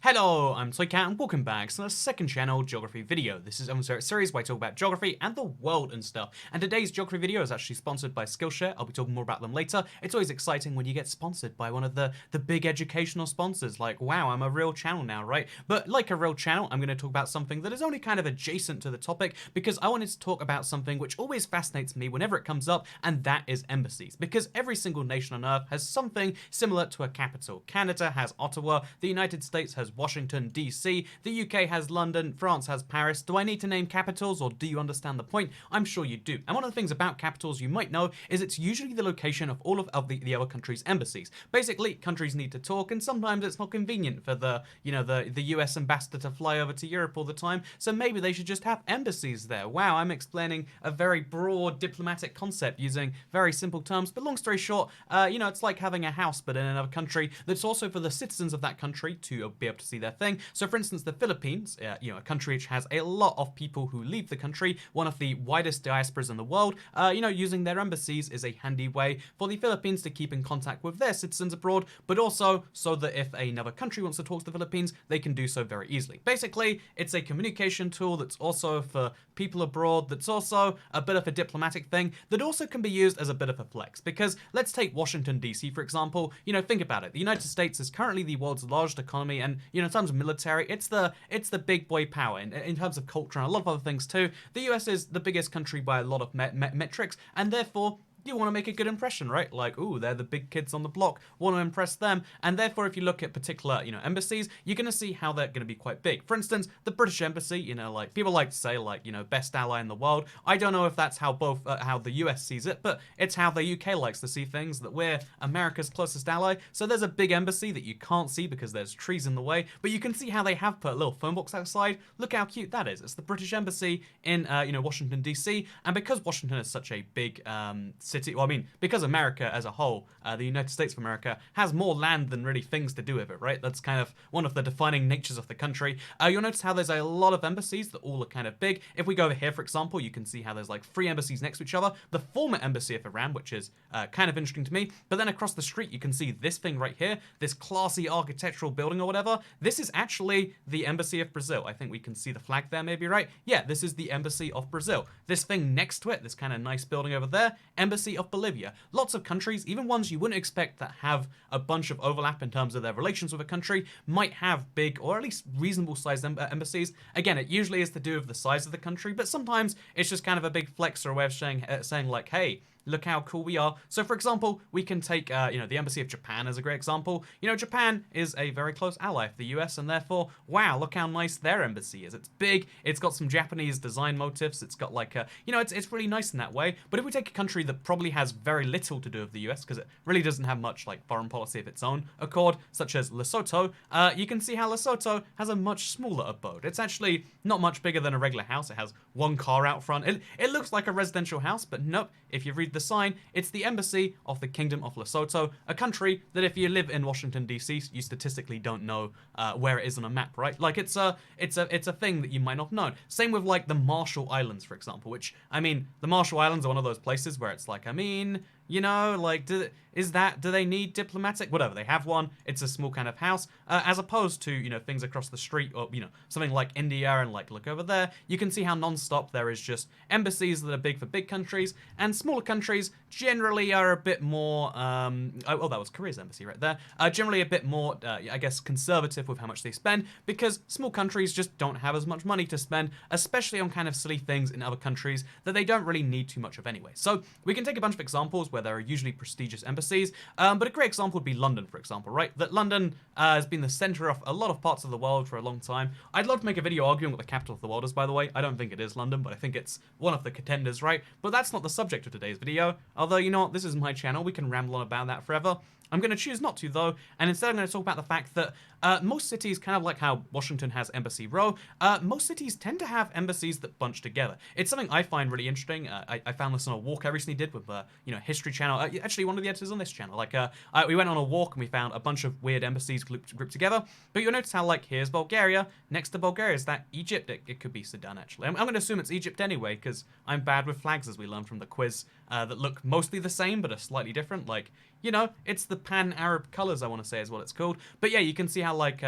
Hello, I'm Toycat and welcome back to the second channel geography video. This is a series where I talk about geography and the world and stuff. And today's geography video is actually sponsored by Skillshare. I'll be talking more about them later. It's always exciting when you get sponsored by one of the big educational sponsors. Like, wow, I'm a real channel now, right? But like a real channel, I'm going to talk about something that is only kind of adjacent to the topic because I wanted to talk about something which always fascinates me whenever it comes up, and that is embassies. Because every single nation on Earth has something similar to a capital. Canada has Ottawa, the United States has Washington, D.C., the UK has London, France has Paris. Do I need to name capitals, or do you understand the point? I'm sure you do. And one of the things about capitals you might know is it's usually the location of all of the other countries' embassies. Basically, countries need to talk, and sometimes it's not convenient for the US ambassador to fly over to Europe all the time, so maybe they should just have embassies there. Wow, I'm explaining a very broad diplomatic concept using very simple terms, but long story short, it's like having a house but in another country that's also for the citizens of that country to be able to see their thing. So for instance, the Philippines, a country which has a lot of people who leave the country, one of the widest diasporas in the world, using their embassies is a handy way for the Philippines to keep in contact with their citizens abroad, but also so that if another country wants to talk to the Philippines, they can do so very easily. Basically, it's a communication tool that's also for people abroad, that's also a bit of a diplomatic thing, that also can be used as a bit of a flex. Because let's take Washington, D.C., for example. Think about it. The United States is currently the world's largest economy, and, in terms of military, it's the big boy power. In terms of culture and a lot of other things too, the US is the biggest country by a lot of metrics, and therefore, you want to make a good impression, right? Like, ooh, they're the big kids on the block, want to impress them. And therefore, if you look at particular, embassies, you're going to see how they're going to be quite big. For instance, the British Embassy, like, people like to say, like, best ally in the world. I don't know if that's how how the US sees it, but it's how the UK likes to see things, that we're America's closest ally. So there's a big embassy that you can't see because there's trees in the way, but you can see how they have put a little phone box outside. Look how cute that is. It's the British Embassy in, Washington, D.C. And because Washington is such a big city, well, I mean, because America as a whole, the United States of America, has more land than really things to do with it, right? That's kind of one of the defining natures of the country. You'll notice how there's a lot of embassies that all are kind of big. If we go over here, for example, you can see how there's like 3 embassies next to each other. The former embassy of Iran, which is kind of interesting to me, but then across the street, you can see this thing right here, this classy architectural building or whatever. This is actually the embassy of Brazil. I think we can see the flag there, maybe, right? Yeah, this is the embassy of Brazil. This thing next to it, this kind of nice building over there, embassy of Bolivia. Lots of countries, even ones you wouldn't expect that have a bunch of overlap in terms of their relations with a country, might have big or at least reasonable sized embassies. Again, it usually is to do with the size of the country, but sometimes it's just kind of a big flex or a way of saying like, hey, look how cool we are. So for example, we can take, the Embassy of Japan as a great example. Japan is a very close ally of the US, and therefore, wow, look how nice their embassy is. It's big, it's got some Japanese design motifs, it's got like a, it's really nice in that way. But if we take a country that probably has very little to do with the US, because it really doesn't have much like foreign policy of its own accord, such as Lesotho, you can see how Lesotho has a much smaller abode. It's actually not much bigger than a regular house. It has one car out front. It looks like a residential house, but nope, if you read the sign, it's the Embassy of the Kingdom of Lesotho, a country that if you live in Washington, D.C., you statistically don't know where it is on a map, right? Like, it's a thing that you might not know. Same with, like, the Marshall Islands, for example, which, I mean, the Marshall Islands are one of those places where it's like, I mean, like, do they need diplomatic? Whatever, they have one. It's a small kind of house, as opposed to, things across the street, or, something like India, and like, look over there. You can see how non-stop there is just embassies that are big for big countries, and smaller countries generally are a bit more, that was Korea's embassy right there, generally a bit more, I guess, conservative with how much they spend, because small countries just don't have as much money to spend, especially on kind of silly things in other countries that they don't really need too much of anyway. So we can take a bunch of examples where there are usually prestigious embassies, but a great example would be London, for example, right? That London has been the center of a lot of parts of the world for a long time. I'd love to make a video arguing what the capital of the world is, by the way. I don't think it is London, but I think it's one of the contenders, right? But that's not the subject of today's video. Although, this is my channel. We can ramble on about that forever. I'm going to choose not to, though, and instead I'm going to talk about the fact that most cities, kind of like how Washington has Embassy Row, most cities tend to have embassies that bunch together. It's something I find really interesting. I found this on a walk I recently did with History Channel. Actually, one of the editors on this channel. Like, we went on a walk and we found a bunch of weird embassies grouped together. But you'll notice how, like, here's Bulgaria. Next to Bulgaria is that Egypt. It could be Sudan, actually. I'm going to assume it's Egypt anyway, because I'm bad with flags, as we learned from the quiz, that look mostly the same but are slightly different. Like, it's the pan-Arab colors, I want to say is what it's called. But yeah, you can see how how, like,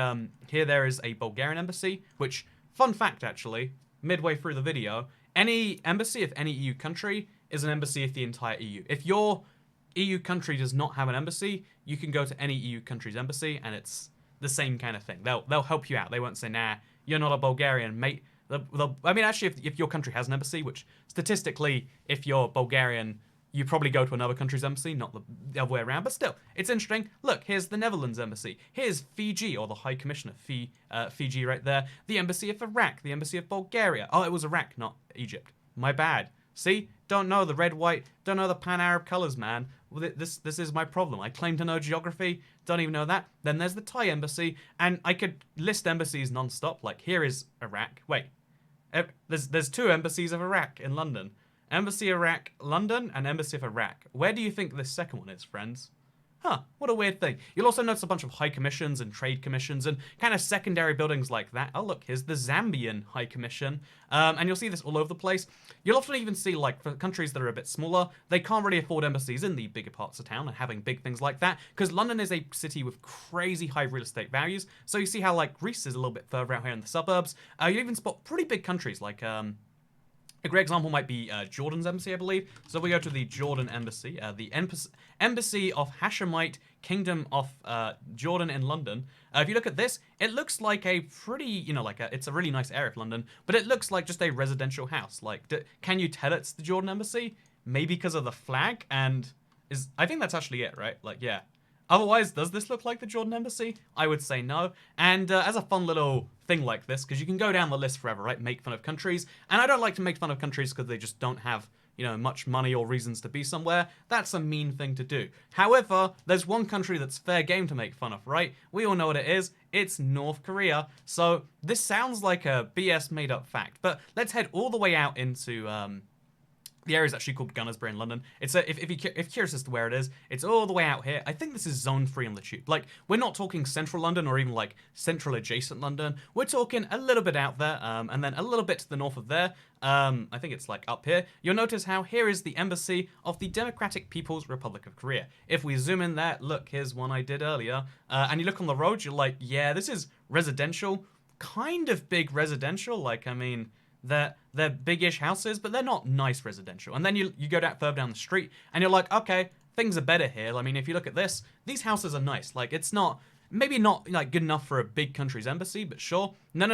here there is a Bulgarian embassy, which, fun fact, actually, midway through the video, any embassy of any EU country is an embassy of the entire EU. If your EU country does not have an embassy, you can go to any EU country's embassy, and it's the same kind of thing. They'll help you out. They won't say, nah, you're not a Bulgarian, mate. I mean, actually, if your country has an embassy, which statistically, if you're Bulgarian, you probably go to another country's embassy, not the other way around. But still, it's interesting. Look, here's the Netherlands embassy. Here's Fiji, or the High Commissioner Fiji right there. The embassy of Iraq, the embassy of Bulgaria. Oh, it was Iraq, not Egypt. My bad. See? Don't know the red, white, don't know the pan-Arab colors, man. This is my problem. I claim to know geography, don't even know that. Then there's the Thai embassy, and I could list embassies non-stop. Like, here is Iraq. Wait, there's 2 embassies of Iraq in London. Embassy Iraq, London, and Embassy of Iraq. Where do you think this second one is, friends? Huh, what a weird thing. You'll also notice a bunch of high commissions and trade commissions and kind of secondary buildings like that. Oh, look, here's the Zambian High Commission. And you'll see this all over the place. You'll often even see, like, for countries that are a bit smaller, they can't really afford embassies in the bigger parts of town and having big things like that, because London is a city with crazy high real estate values. So you see how, like, Greece is a little bit further out here in the suburbs. You even spot pretty big countries like, a great example might be Jordan's embassy, I believe. So we go to the Jordan embassy, the Embassy of Hashemite Kingdom of Jordan in London. If you look at this, it looks like a pretty, you know, like it's a really nice area of London, but it looks like just a residential house. Like, can you tell it's the Jordan embassy? Maybe because of the flag, and I think that's actually it, right? Like, yeah. Otherwise, does this look like the Jordan embassy? I would say no. And as a fun little thing like this, because you can go down the list forever, right? Make fun of countries. And I don't like to make fun of countries because they just don't have, you know, much money or reasons to be somewhere. That's a mean thing to do. However, there's one country that's fair game to make fun of, right? We all know what it is. It's North Korea. So this sounds like a BS made up fact. But let's head all the way out into the area is actually called Gunnersbury in London. It's if you're curious as to where it is, it's all the way out here. I think this is zone 3 on the tube. Like, we're not talking central London or even like central adjacent London. We're talking a little bit out there, and then a little bit to the north of there. I think it's like up here. You'll notice how here is the embassy of the Democratic People's Republic of Korea. If we zoom in there, look, here's one I did earlier. And you look on the road, you're like, yeah, this is residential. Kind of big residential. Like, I mean, they're big-ish houses, but they're not nice residential. And then you go further down the street, and you're like, okay, things are better here. I mean, if you look at this, these houses are nice. Like, it's not, maybe not like good enough for a big country's embassy, but sure. No.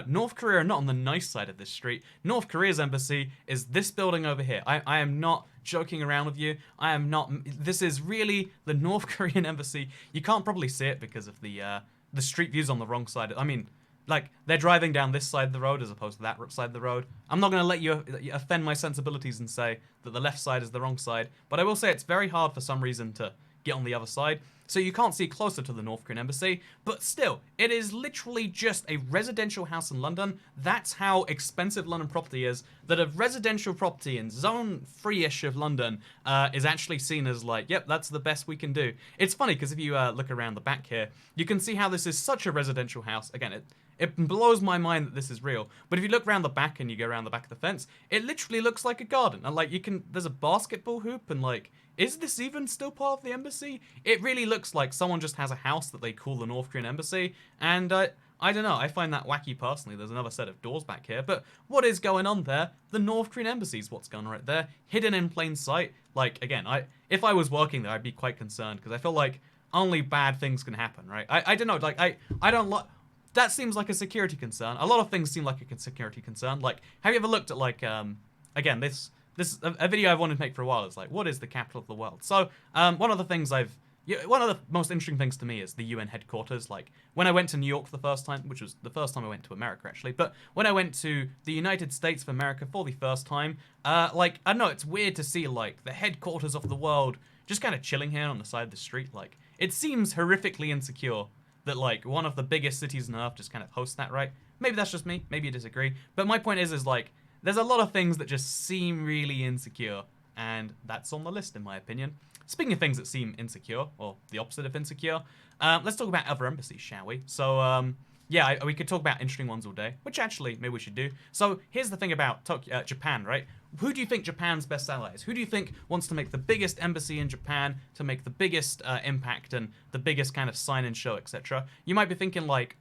North Korea are not on the nice side of this street. North Korea's embassy is this building over here. I am not joking around with you. I am not. This is really the North Korean embassy. You can't probably see it because of the street view's on the wrong side. I mean, like, they're driving down this side of the road as opposed to that side of the road. I'm not going to let you offend my sensibilities and say that the left side is the wrong side, but I will say it's very hard for some reason to get on the other side, so you can't see closer to the North Korean embassy, but still, it is literally just a residential house in London. That's how expensive London property is, that a residential property in zone 3-ish of London is actually seen as like, yep, that's the best we can do. It's funny, because if you look around the back here, you can see how this is such a residential house. Again, it blows my mind that this is real. But if you look around the back and you go around the back of the fence, it literally looks like a garden. And like, there's a basketball hoop, and like, is this even still part of the embassy? It really looks like someone just has a house that they call the North Korean embassy. And I don't know, I find that wacky personally. There's another set of doors back here. But what is going on there? The North Korean embassy is what's going on right there. Hidden in plain sight. Like, again, if I was working there, I'd be quite concerned, because I feel like only bad things can happen, right? I don't know, like, I don't like. That seems like a security concern. A lot of things seem like a security concern. Like, have you ever looked at, like, again, this a video I've wanted to make for a while is like, what is the capital of the world? So, one of the most interesting things to me is the UN headquarters. Like, when I went to New York for the first time, which was the first time I went to America, actually, but when I went to the United States of America for the first time, like, I don't know, it's weird to see, like, the headquarters of the world just kind of chilling here on the side of the street. Like, it seems horrifically insecure that, like, one of the biggest cities on Earth just kind of hosts that, right? Maybe that's just me. Maybe you disagree. But my point is like, there's a lot of things that just seem really insecure, and that's on the list, in my opinion. Speaking of things that seem insecure, or the opposite of insecure, let's talk about other embassies, shall we? So, Yeah, we could talk about interesting ones all day, which actually maybe we should do. So here's the thing about Japan, right? Who do you think Japan's best ally is? Who do you think wants to make the biggest embassy in Japan, to make the biggest impact and the biggest kind of sign and show, etc.? You might be thinking like,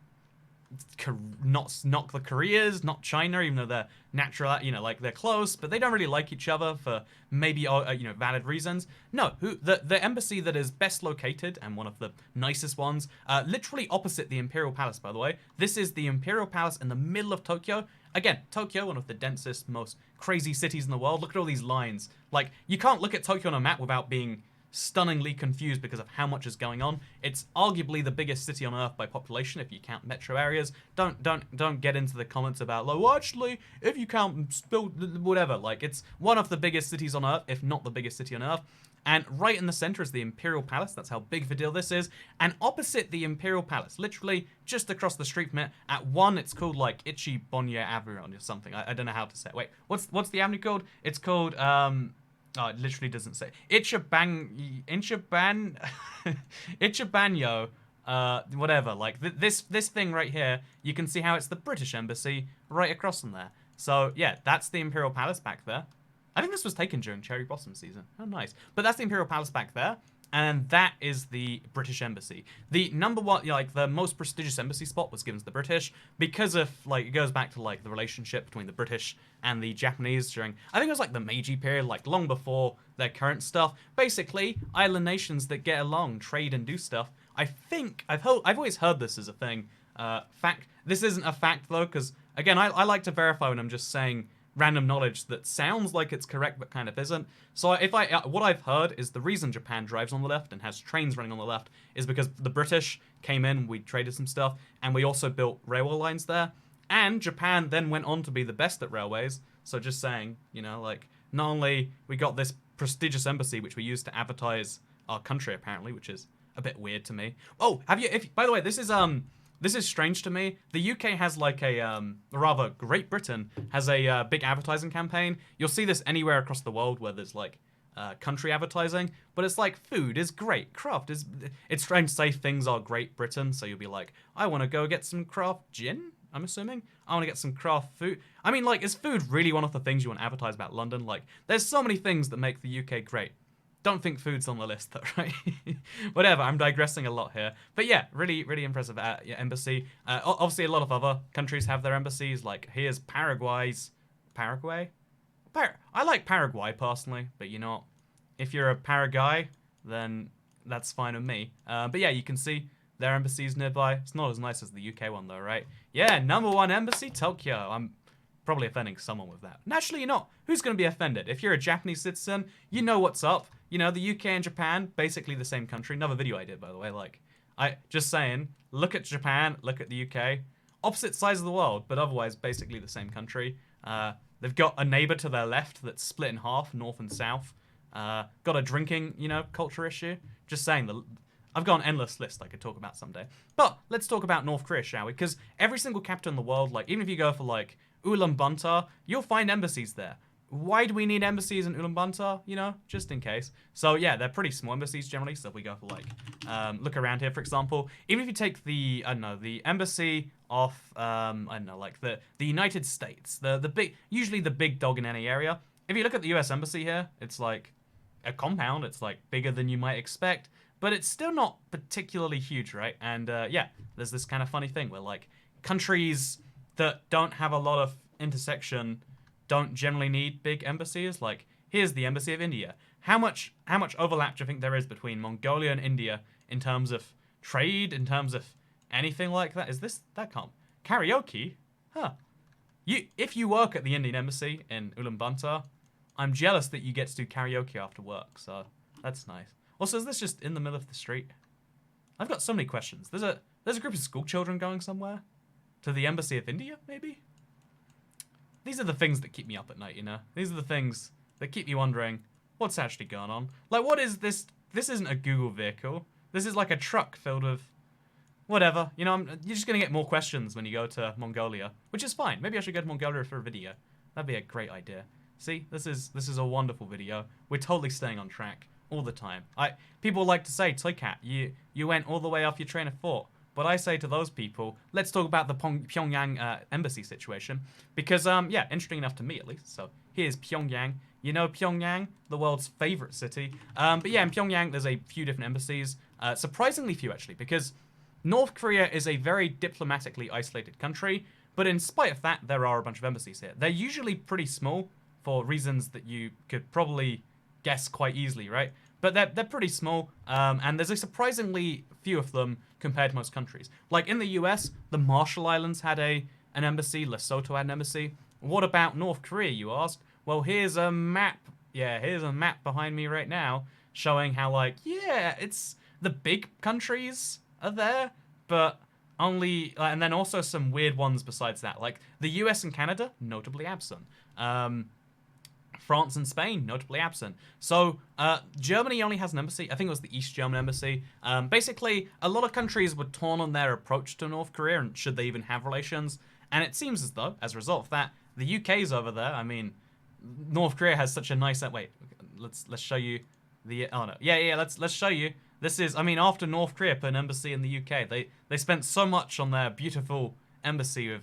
not the Koreas, not China, even though they're natural, you know, like they're close, but they don't really like each other for maybe you know, valid reasons. No, the embassy that is best located and one of the nicest ones, literally opposite the Imperial Palace, by the way. This is the Imperial Palace in the middle of Tokyo. Again, Tokyo, one of the densest, most crazy cities in the world. Look at all these lines. Like, you can't look at Tokyo on a map without being stunningly confused because of how much is going on. It's arguably the biggest city on Earth by population if you count metro areas. Don't get into the comments about, like, well, actually, if you count whatever. Like, it's one of the biggest cities on Earth, if not the biggest city on Earth. And right in the center is the Imperial Palace. That's how big of a deal this is. And opposite the Imperial Palace, literally just across the street from it, at one, it's called like Ichibonya Avenue or something. I don't know how to say it. Wait, what's the avenue called? It's called oh, it literally doesn't say. Ichibanyo, whatever. Like, this thing right here, you can see how it's the British Embassy right across from there. So, yeah, that's the Imperial Palace back there. I think this was taken during cherry blossom season. Oh, nice. But that's the Imperial Palace back there. And that is the British Embassy. The number one, like, the most prestigious embassy spot was given to the British because of, like, it goes back to, like, the relationship between the British and the Japanese during, I think it was, like, the Meiji period, like, long before their current stuff. Basically, island nations that get along, trade, and do stuff. I think, I've always heard this as a thing. Fact, this isn't a fact, though, because, again, I like to verify when I'm just saying random knowledge that sounds like it's correct but kind of isn't. So what I've heard is the reason Japan drives on the left and has trains running on the left is because the British came in, we traded some stuff, and we also built railway lines there. And Japan then went on to be the best at railways. So just saying, you know, like, not only we got this prestigious embassy which we use to advertise our country apparently, which is a bit weird to me. Oh, by the way, this is strange to me. The UK has like rather Great Britain has a big advertising campaign. You'll see this anywhere across the world where there's like country advertising, but it's like food is great, craft is. It's strange to say things are Great Britain, so you'll be like, I want to go get some craft gin. I'm assuming I want to get some craft food. I mean, like, is food really one of the things you want to advertise about London? Like, there's so many things that make the UK great. Don't think food's on the list, though, right? Whatever, I'm digressing a lot here. But yeah, really, really impressive embassy. Obviously, a lot of other countries have their embassies. Like, here's Paraguay's... Paraguay? I like Paraguay, personally. But, you know, if you're a Paraguay, then that's fine with me. But yeah, you can see their embassies nearby. It's not as nice as the UK one, though, right? Yeah, #1 embassy, Tokyo. I'm probably offending someone with that. Naturally, you're not. Who's going to be offended? If you're a Japanese citizen, you know what's up. You know, the UK and Japan, basically the same country. Another video I did, by the way. Like, just saying, look at Japan, look at the UK. Opposite sides of the world, but otherwise basically the same country. They've got a neighbor to their left that's split in half, north and south. Got a drinking, you know, culture issue. Just saying, I've got an endless list I could talk about someday. But let's talk about North Korea, shall we? Because every single capital in the world, like, even if you go for, like, Ulaanbaatar, you'll find embassies there. Why do we need embassies in Ulaanbaatar? You know, just in case. So yeah, they're pretty small embassies generally. So if we go for like, look around here, for example, even if you take the, I don't know, the embassy of, I don't know, like the United States, usually the big dog in any area. If you look at the US embassy here, it's like a compound. It's like bigger than you might expect, but it's still not particularly huge, right? And yeah, there's this kind of funny thing where like countries that don't have a lot of intersection don't generally need big embassies. Like, here's the Embassy of India. How much overlap do you think there is between Mongolia and India in terms of trade, in terms of anything like that? That can't... Karaoke? Huh. If you work at the Indian Embassy in Ulaanbaatar, I'm jealous that you get to do karaoke after work, so that's nice. Also, is this just in the middle of the street? I've got so many questions. There's a group of school children going somewhere? To the Embassy of India, maybe? These are the things that keep me up at night, you know? These are the things that keep me wondering, what's actually going on? Like, what is this? This isn't a Google vehicle. This is like a truck filled with whatever. You know, you're just going to get more questions when you go to Mongolia, which is fine. Maybe I should go to Mongolia for a video. That'd be a great idea. See, this is a wonderful video. We're totally staying on track all the time. People like to say, Toycat, you went all the way off your train of thought. But I say to those people, let's talk about the Pyongyang embassy situation. Because, yeah, interesting enough to me at least. So here's Pyongyang. You know Pyongyang, the world's favorite city. But yeah, in Pyongyang, there's a few different embassies. Surprisingly few, actually, because North Korea is a very diplomatically isolated country. But in spite of that, there are a bunch of embassies here. They're usually pretty small for reasons that you could probably guess quite easily, right? But they're pretty small, and there's a surprisingly few of them compared to most countries. Like in the US, the Marshall Islands had an embassy, Lesotho had an embassy. What about North Korea, you ask? Well, here's a map. Yeah, here's a map behind me right now showing how, like, yeah, it's the big countries are there, but only, and then also some weird ones besides that. Like the US and Canada, notably absent. France and Spain, notably absent. So, Germany only has an embassy. I think it was the East German embassy. Basically, a lot of countries were torn on their approach to North Korea and should they even have relations. And it seems as though, as a result of that, the UK's over there. I mean, North Korea has such a nice... Wait, let's show you the... Oh, no. Yeah, let's show you. This is... I mean, after North Korea put an embassy in the UK, they spent so much on their beautiful embassy with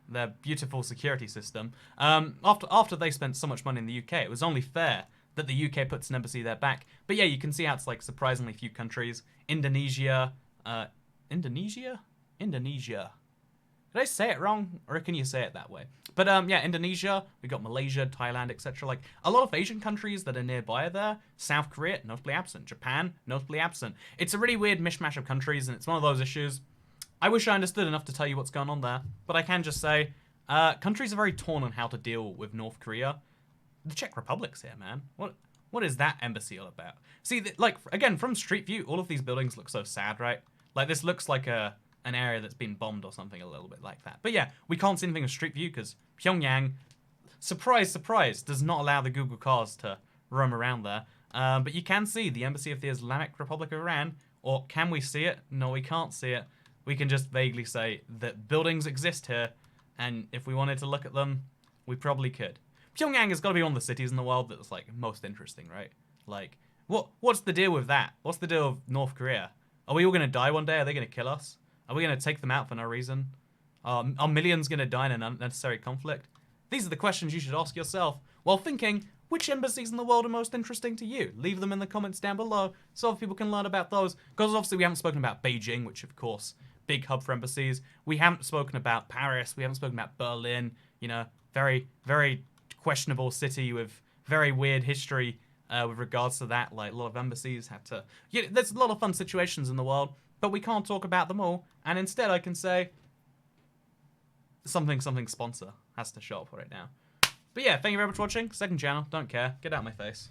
their beautiful security system. After they spent so much money in the UK, it was only fair that the UK puts an embassy there back. But yeah, you can see how it's like surprisingly few countries. Indonesia. Indonesia? Indonesia. Did I say it wrong? Or can you say it that way? But yeah, Indonesia, we got Malaysia, Thailand, etc. Like a lot of Asian countries that are nearby there. South Korea, notably absent. Japan, notably absent. It's a really weird mishmash of countries, and it's one of those issues. I wish I understood enough to tell you what's going on there, but I can just say, countries are very torn on how to deal with North Korea. The Czech Republic's here, man. What is that embassy all about? See, like, again, from Street View, all of these buildings look so sad, right? Like, this looks like an area that's been bombed or something a little bit like that. But yeah, we can't see anything of Street View because Pyongyang, surprise, surprise, does not allow the Google cars to roam around there. But you can see the embassy of the Islamic Republic of Iran, or can we see it? No, we can't see it. We can just vaguely say that buildings exist here, and if we wanted to look at them, we probably could. Pyongyang has got to be one of the cities in the world that's, like, most interesting, right? Like, what's the deal with that? What's the deal with North Korea? Are we all going to die one day? Are they going to kill us? Are we going to take them out for no reason? Are millions going to die in an unnecessary conflict? These are the questions you should ask yourself while thinking, which embassies in the world are most interesting to you? Leave them in the comments down below so other people can learn about those. Because obviously we haven't spoken about Beijing, which of course, big hub for embassies. We haven't spoken about Paris. We haven't spoken about Berlin. You know, very, very questionable city with very weird history with regards to that. Like, a lot of embassies have to... Yeah, there's a lot of fun situations in the world, but we can't talk about them all. And instead I can say... something sponsor has to show up right now. But yeah, thank you very much for watching. Second channel, don't care. Get out of my face.